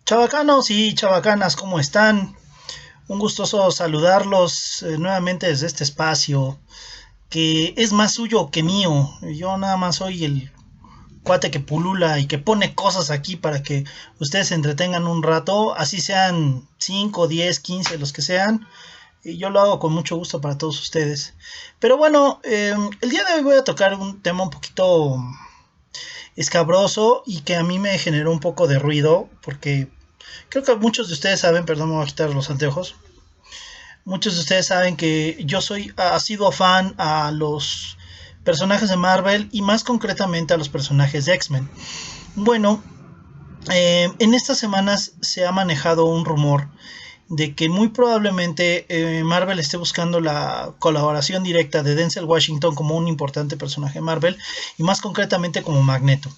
Chavacanos y chavacanas, ¿cómo están? Un gustoso saludarlos nuevamente desde este espacio que es más suyo que mío. Yo nada más soy el cuate que pulula y que pone cosas aquí para que ustedes se entretengan un rato, así sean 5, 10, 15, los que sean. Y yo lo hago con mucho gusto para todos ustedes. Pero bueno, el día de hoy voy a tocar un tema un poquito escabroso y que a mí me generó un poco de ruido porque creo que muchos de ustedes saben, perdón, me voy a quitar los anteojos. Muchos de ustedes saben que yo soy sido fan a los personajes de Marvel y más concretamente a los personajes de X-Men. Bueno, en estas semanas se ha manejado un rumor de que muy probablemente Marvel esté buscando la colaboración directa de Denzel Washington como un importante personaje de Marvel y más concretamente como Magneto.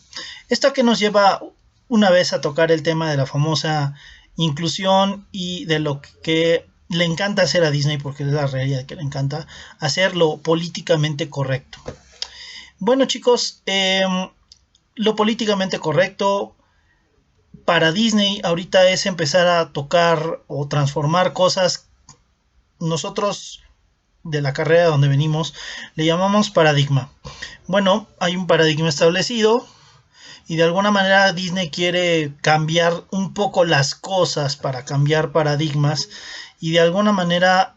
Esto que nos lleva una vez a tocar el tema de la famosa inclusión y de lo que le encanta hacer a Disney, porque es la realidad que le encanta hacer lo políticamente correcto. Bueno chicos, lo políticamente correcto para Disney ahorita es empezar a tocar o transformar cosas. Nosotros de la carrera donde venimos le llamamos paradigma. Bueno, hay un paradigma establecido y de alguna manera Disney quiere cambiar un poco las cosas para cambiar paradigmas y de alguna manera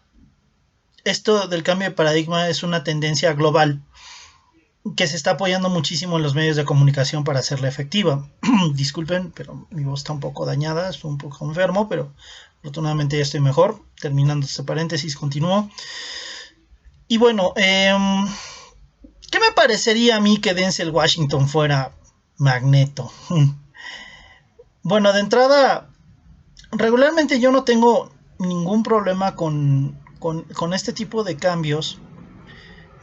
esto del cambio de paradigma es una tendencia global que se está apoyando muchísimo en los medios de comunicación para hacerla efectiva. Disculpen, pero mi voz está un poco dañada, estoy un poco enfermo, pero afortunadamente ya estoy mejor. Terminando este paréntesis, continúo. Y bueno, ¿qué me parecería a mí que Denzel Washington fuera Magneto? Bueno, de entrada, regularmente yo no tengo ningún problema con este tipo de cambios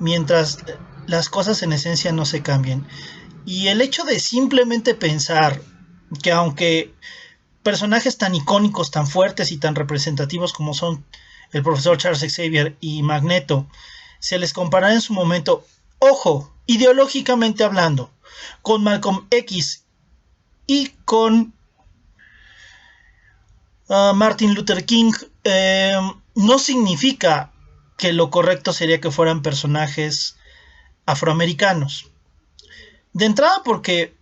mientras las cosas en esencia no se cambien. Y el hecho de simplemente pensar que aunque personajes tan icónicos, tan fuertes y tan representativos como son el profesor Charles Xavier y Magneto, se les comparará en su momento, ojo, ideológicamente hablando, con Malcolm X y con Martin Luther King, no significa que lo correcto sería que fueran personajes afroamericanos. De entrada porque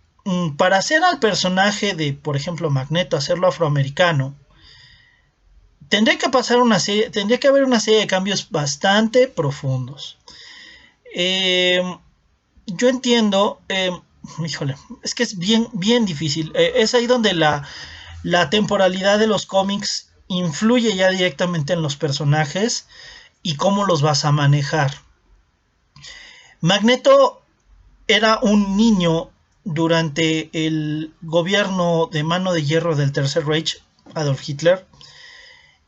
para hacer al personaje de, por ejemplo, Magneto, hacerlo afroamericano, tendría que haber una serie de cambios bastante profundos. Eh, yo entiendo, híjole, es que es bien difícil. Es ahí donde la temporalidad de los cómics influye ya directamente en los personajes y cómo los vas a manejar. Magneto era un niño durante el gobierno de mano de hierro del Tercer Reich, Adolf Hitler,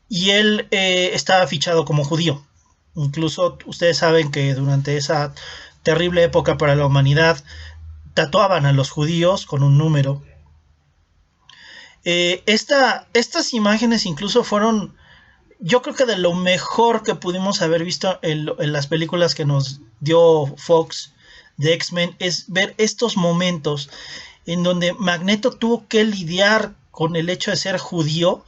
y él estaba fichado como judío. Incluso ustedes saben que durante esa terrible época para la humanidad tatuaban a los judíos con un número. Estas imágenes incluso fueron, yo creo que de lo mejor que pudimos haber visto en las películas que nos dio Fox de X-Men, es ver estos momentos en donde Magneto tuvo que lidiar con el hecho de ser judío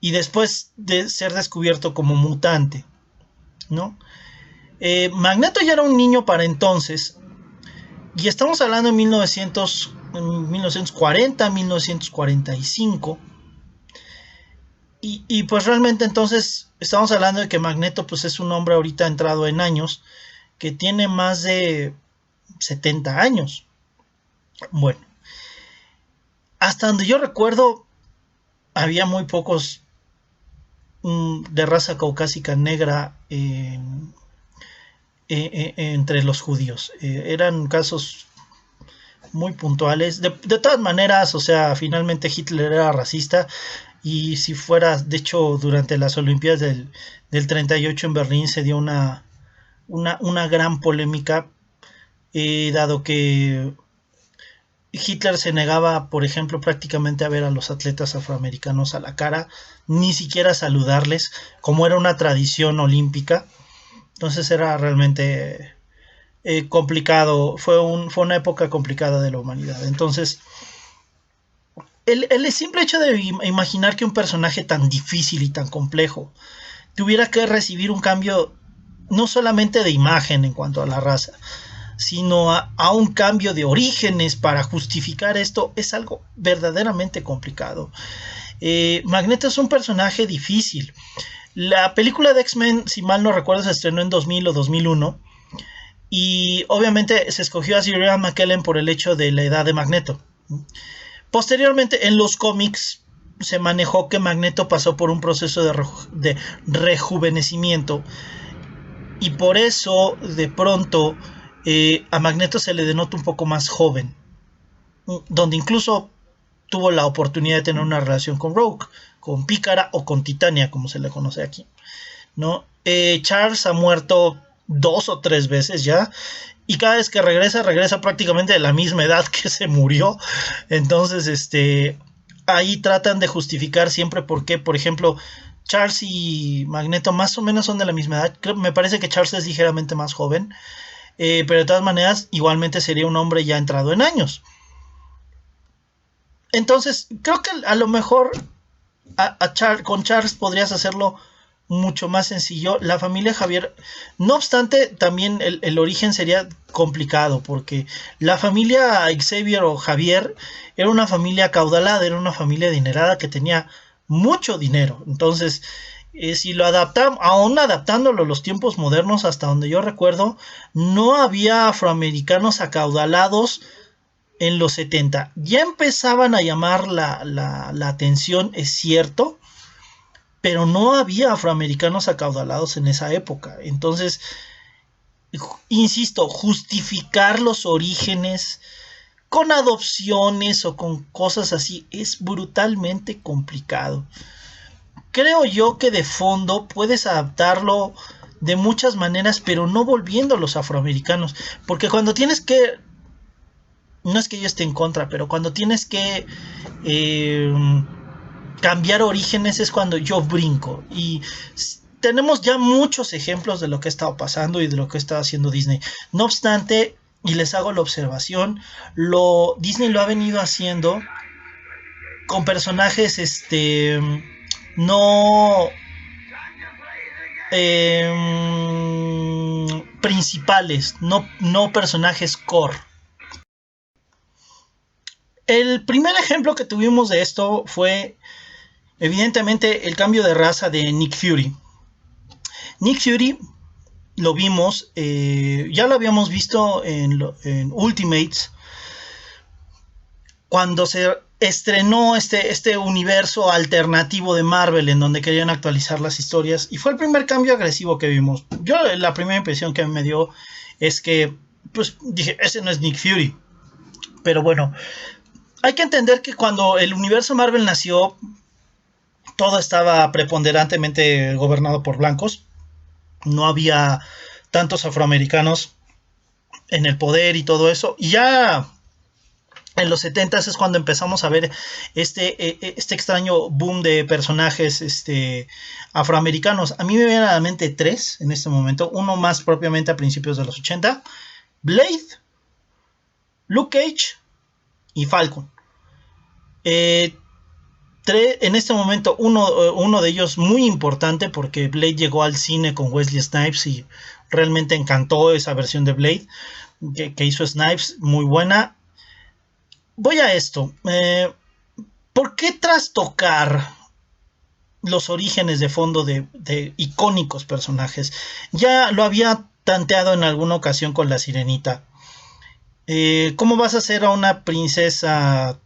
y después de ser descubierto como mutante, ¿no? Magneto ya era un niño para entonces, y estamos hablando de 1940, 1945, y pues realmente entonces estamos hablando de que Magneto pues es un hombre ahorita entrado en años, que tiene más de 70 años. Bueno, hasta donde yo recuerdo, había muy pocos de raza caucásica negra entre los judíos. Eran casos muy puntuales. De todas maneras, o sea, finalmente Hitler era racista y si fuera, de hecho, durante las Olimpiadas del 38 en Berlín se dio una gran polémica, dado que Hitler se negaba, por ejemplo, prácticamente a ver a los atletas afroamericanos a la cara, ni siquiera saludarles, como era una tradición olímpica. Entonces era realmente complicado, fue una época complicada de la humanidad. Entonces, el simple hecho de imaginar que un personaje tan difícil y tan complejo tuviera que recibir un cambio no solamente de imagen en cuanto a la raza, sino a un cambio de orígenes para justificar esto, es algo verdaderamente complicado. Magneto es un personaje difícil. La película de X-Men, si mal no recuerdo, se estrenó en 2000 o 2001. Y obviamente se escogió a Sir Ian McKellen por el hecho de la edad de Magneto. Posteriormente, en los cómics, se manejó que Magneto pasó por un proceso de rejuvenecimiento. Y por eso, de pronto, a Magneto se le denota un poco más joven. Donde incluso tuvo la oportunidad de tener una relación con Rogue, con Pícara o con Titania, como se le conoce aquí, ¿no? Charles ha muerto 2 o 3 veces ya, y cada vez que regresa prácticamente de la misma edad que se murió. Entonces, ahí tratan de justificar siempre por qué, por ejemplo, Charles y Magneto más o menos son de la misma edad. Me parece que Charles es ligeramente más joven, pero de todas maneras, igualmente sería un hombre ya entrado en años. Entonces, creo que a lo mejor con Charles podrías hacerlo mucho más sencillo. La familia Javier, no obstante, también el origen sería complicado, porque la familia Xavier o Javier era una familia acaudalada, era una familia adinerada que tenía mucho dinero. Entonces, si lo adaptamos, aún adaptándolo a los tiempos modernos, hasta donde yo recuerdo, no había afroamericanos acaudalados en los 70. Ya empezaban a llamar la atención, es cierto, pero no había afroamericanos acaudalados en esa época. Entonces, insisto, justificar los orígenes con adopciones o con cosas así es brutalmente complicado. Creo yo que de fondo puedes adaptarlo de muchas maneras, pero no volviendo a los afroamericanos, porque cuando tienes que, no es que yo esté en contra, pero cuando tienes que cambiar orígenes es cuando yo brinco. Y tenemos ya muchos ejemplos de lo que ha estado pasando y de lo que está haciendo Disney. No obstante, y les hago la observación, Disney lo ha venido haciendo con personajes no principales, no personajes core. El primer ejemplo que tuvimos de esto fue evidentemente el cambio de raza de Nick Fury. Nick Fury lo vimos, ya lo habíamos visto en Ultimates, cuando se estrenó este universo alternativo de Marvel en donde querían actualizar las historias, y fue el primer cambio agresivo que vimos. Yo la primera impresión que me dio es que, pues dije, ese no es Nick Fury. Pero bueno, hay que entender que cuando el universo Marvel nació, todo estaba preponderantemente gobernado por blancos. No había tantos afroamericanos en el poder y todo eso. Y ya en los 70 es cuando empezamos a ver este extraño boom de personajes afroamericanos. A mí me vienen a la mente 3 en este momento. Uno más propiamente a principios de los 80. Blade, Luke Cage y Falcon. En este momento uno de ellos muy importante, porque Blade llegó al cine con Wesley Snipes y realmente encantó esa versión de Blade que hizo Snipes, muy buena. Voy a esto. ¿Por qué trastocar los orígenes de fondo de icónicos personajes? Ya lo había tanteado en alguna ocasión con La Sirenita. ¿Cómo vas a hacer a una princesa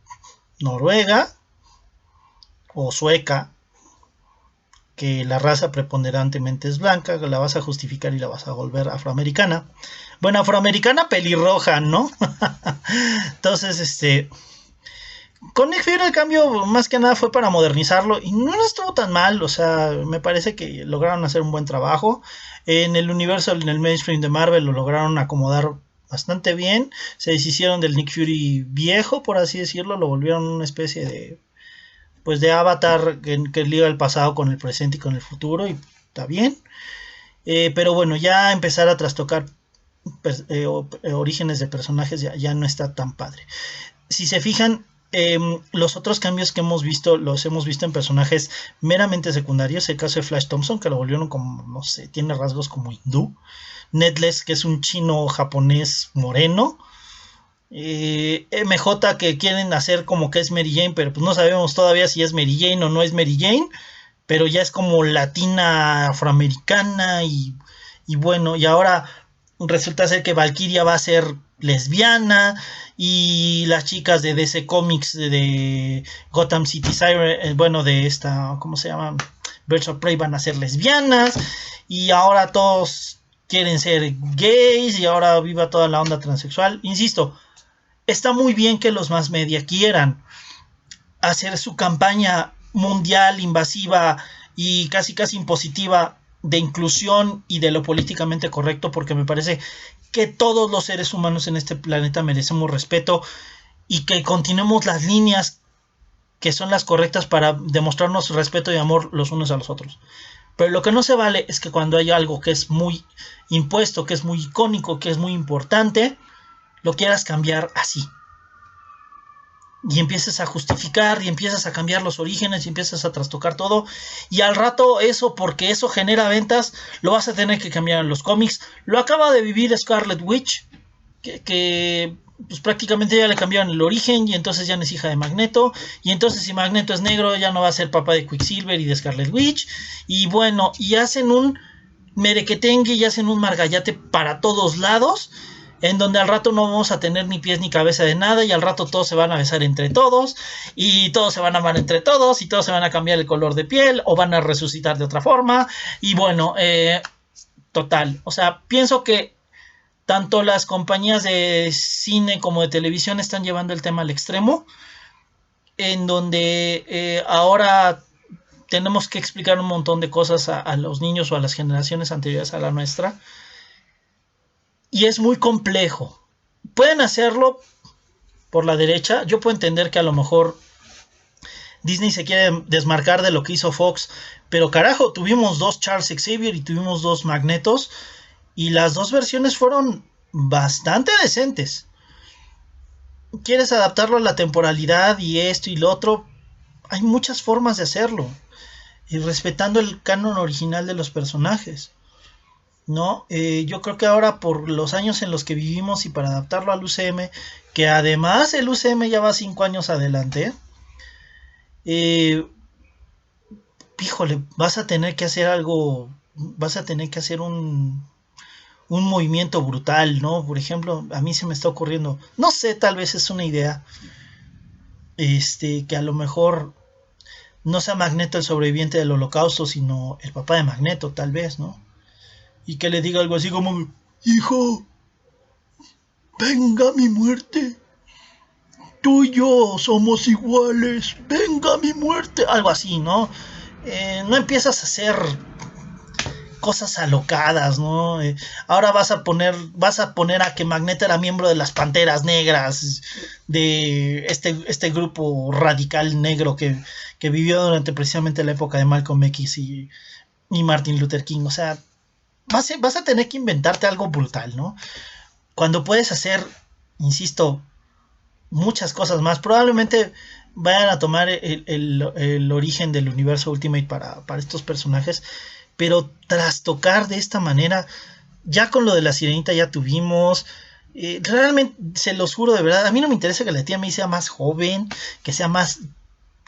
noruega o sueca, que la raza preponderantemente es blanca, que la vas a justificar y la vas a volver afroamericana? Bueno, afroamericana pelirroja, ¿no? Entonces, con Nick Fury el cambio más que nada fue para modernizarlo y no estuvo tan mal. O sea, me parece que lograron hacer un buen trabajo. En el universo, en el mainstream de Marvel, lo lograron acomodar bastante bien. Se deshicieron del Nick Fury viejo, por así decirlo, lo volvieron una especie de avatar que liga el pasado con el presente y con el futuro, y está bien. Pero bueno, ya empezar a trastocar orígenes de personajes ya no está tan padre. Si se fijan, Los otros cambios que hemos visto, los hemos visto en personajes meramente secundarios. El caso de Flash Thompson, que lo volvieron como, no sé, tiene rasgos como hindú. Netless, que es un chino japonés moreno. MJ, que quieren hacer como que es Mary Jane, pero pues no sabemos todavía si es Mary Jane o no es Mary Jane. Pero ya es como latina afroamericana y bueno, y ahora resulta ser que Valkyria va a ser lesbiana y las chicas de DC Comics de Gotham City Siren, bueno, de esta, ¿cómo se llama? Birds of Prey van a ser lesbianas y ahora todos quieren ser gays y ahora viva toda la onda transexual. Insisto, está muy bien que los más media quieran hacer su campaña mundial, invasiva y casi casi impositiva de inclusión y de lo políticamente correcto, porque me parece que todos los seres humanos en este planeta merecemos respeto y que continuemos las líneas que son las correctas para demostrarnos respeto y amor los unos a los otros. Pero lo que no se vale es que cuando hay algo que es muy impuesto, que es muy icónico, que es muy importante, lo quieras cambiar así. Y empiezas a justificar y empiezas a cambiar los orígenes y empiezas a trastocar todo y al rato eso, porque eso genera ventas, lo vas a tener que cambiar en los cómics. Lo acaba de vivir Scarlet Witch, que pues prácticamente ya le cambiaron el origen y entonces ya no es hija de Magneto y entonces si Magneto es negro ya no va a ser papá de Quicksilver y de Scarlet Witch y bueno, y hacen un merequetengue y hacen un margallate para todos lados en donde al rato no vamos a tener ni pies ni cabeza de nada y al rato todos se van a besar entre todos y todos se van a amar entre todos y todos se van a cambiar el color de piel o van a resucitar de otra forma y bueno, total, o sea, pienso que tanto las compañías de cine como de televisión están llevando el tema al extremo en donde ahora tenemos que explicar un montón de cosas a los niños o a las generaciones anteriores a la nuestra y es muy complejo. Pueden hacerlo por la derecha. Yo puedo entender que a lo mejor Disney se quiere desmarcar de lo que hizo Fox, pero carajo, tuvimos dos Charles Xavier y tuvimos dos Magnetos y las dos versiones fueron bastante decentes. ¿Quieres adaptarlo a la temporalidad y esto y lo otro? Hay muchas formas de hacerlo y respetando el canon original de los personajes. ¿No? Yo creo que ahora por los años en los que vivimos y para adaptarlo al UCM, que además el UCM ya va 5 años adelante, eh, híjole, vas a tener que hacer algo, vas a tener que hacer un movimiento brutal, ¿no? Por ejemplo, a mí se me está ocurriendo, no sé, tal vez es una idea, que a lo mejor no sea Magneto el sobreviviente del holocausto, sino el papá de Magneto, tal vez, ¿no? Y que le diga algo así como, hijo, venga mi muerte, tú y yo somos iguales, venga mi muerte, algo así, ¿no? No empiezas a hacer cosas alocadas, ¿no? Ahora vas a poner a que Magneto era miembro de las Panteras Negras, de este grupo radical negro que vivió durante precisamente la época de Malcolm X y Martin Luther King, o sea, vas a tener que inventarte algo brutal, ¿no? Cuando puedes hacer, insisto, muchas cosas más. Probablemente vayan a tomar el origen del universo Ultimate para estos personajes, pero trastocar de esta manera, ya con lo de la sirenita ya tuvimos. Realmente, se los juro de verdad, a mí no me interesa que la tía May sea más joven, que sea más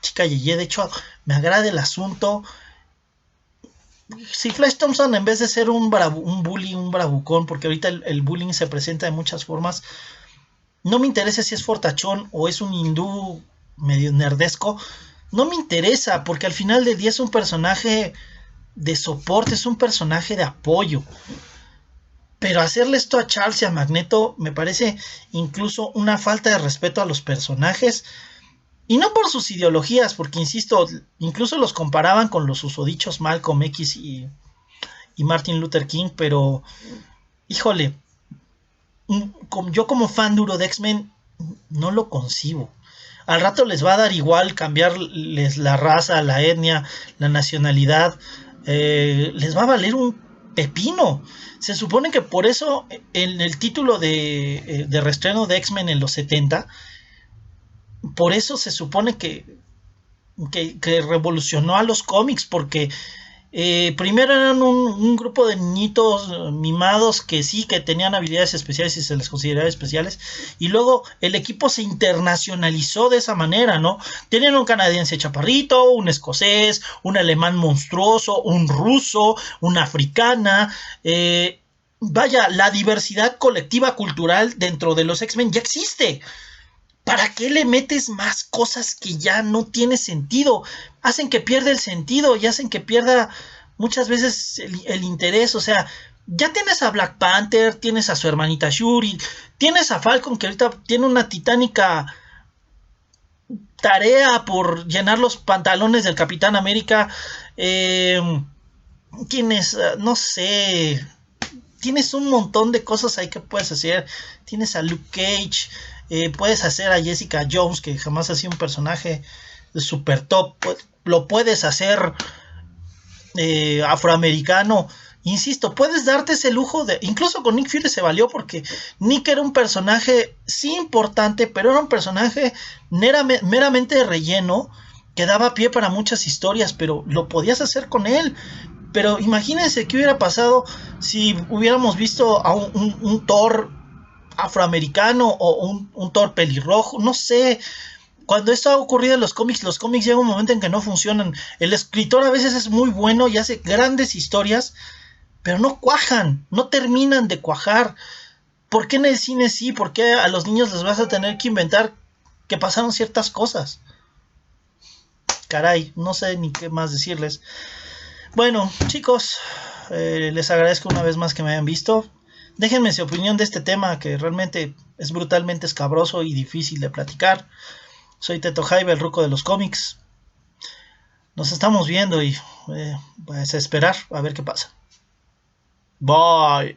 chica yeye, de hecho me agrada el asunto. Si Flash Thompson en vez de ser un bully, un bravucón, porque ahorita el bullying se presenta de muchas formas, no me interesa si es fortachón o es un hindú medio nerdesco. No me interesa, porque al final del día es un personaje de soporte, es un personaje de apoyo. Pero hacerle esto a Charles y a Magneto me parece incluso una falta de respeto a los personajes. Y no por sus ideologías, porque insisto, incluso los comparaban con los usodichos Malcolm X y Martin Luther King, pero híjole, yo como fan duro de X-Men no lo concibo. Al rato les va a dar igual cambiarles la raza, la etnia, la nacionalidad. Les va a valer un pepino. Se supone que por eso en el título de reestreno de X-Men en los 70 por eso se supone que revolucionó a los cómics, porque primero eran un grupo de niñitos mimados que sí, que tenían habilidades especiales y se les consideraba especiales, y luego el equipo se internacionalizó de esa manera, ¿no? Tenían un canadiense chaparrito, un escocés, un alemán monstruoso, un ruso, una africana, vaya, la diversidad colectiva cultural dentro de los X-Men ya existe. ¿Para qué le metes más cosas que ya no tiene sentido? Hacen que pierda el sentido y hacen que pierda muchas veces el interés. O sea, ya tienes a Black Panther, tienes a su hermanita Shuri, tienes a Falcon que ahorita tiene una titánica tarea por llenar los pantalones del Capitán América. Eh, tienes, no sé, tienes un montón de cosas ahí que puedes hacer. Tienes a Luke Cage, puedes hacer a Jessica Jones, que jamás ha sido un personaje super top. Lo puedes hacer afroamericano. Insisto, puedes darte ese lujo de... Incluso con Nick Fury se valió porque Nick era un personaje, sí importante, pero era un personaje meramente de relleno que daba pie para muchas historias, pero lo podías hacer con él. Pero imagínense qué hubiera pasado si hubiéramos visto a un Thor afroamericano o un Thor pelirrojo, no sé. Cuando esto ha ocurrido en los cómics llega un momento en que no funcionan. El escritor a veces es muy bueno y hace grandes historias, pero no cuajan, no terminan de cuajar. ¿Por qué en el cine sí? ¿Por qué a los niños les vas a tener que inventar que pasaron ciertas cosas? Caray, no sé ni qué más decirles. Bueno, chicos, les agradezco una vez más que me hayan visto. Déjenme su opinión de este tema que realmente es brutalmente escabroso y difícil de platicar. Soy Teto Jaibe, el ruco de los cómics. Nos estamos viendo y pues a esperar a ver qué pasa. Bye.